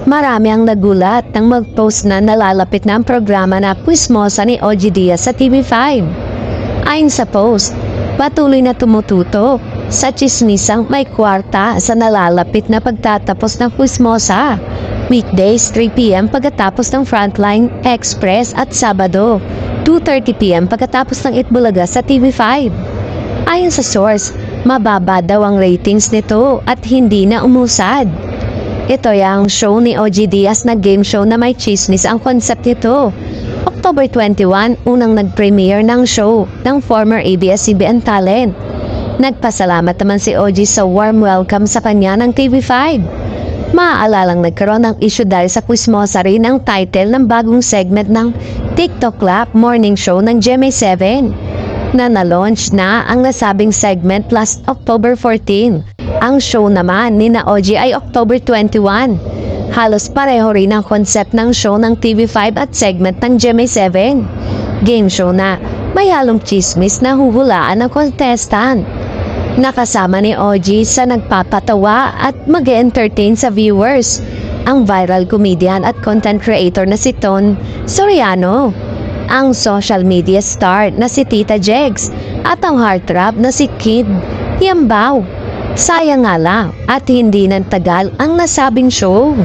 Marami ang nagulat nang mag-post na nalalapit na ang programa na Puismosa ni OG Diaz sa TV5. Ayon sa post, patuloy na tumututok sa tsismisang may kwarta sa nalalapit na pagtatapos ng Puismosa. Weekdays 3 p.m. pagkatapos ng Frontline Express at Sabado 2:30 p.m. pagkatapos ng Itbulaga sa TV5. Ayon sa source, mababa daw ang ratings nito at hindi na umusad. Ito yung show ni OG Diaz na game show na may chismis ang concept nito. October 21, unang nag-premiere ng show ng former ABS-CBN talent. Nagpasalamat naman si OG sa warm welcome sa kanya ng TV5. Maaalalang nagkaroon ng issue dahil sa Puismosa rin ang title ng bagong segment ng TikTok Lap Morning Show ng GMA7 na na-launch na ang nasabing segment last October 14. Ang show naman ni na OG ay October 21. Halos pareho rin ang concept ng show ng TV5 at segment ng GMA7. Game show na may halong chismis na huhulaan ng contestant. Nakasama ni OG sa nagpapatawa at mag-entertain sa viewers ang viral comedian at content creator na si Ton Soriano, ang social media star na si Tita Jegs at ang heartthrob na si Kid Yambao. Sayang nga lang at hindi nang tagal ang nasabing show.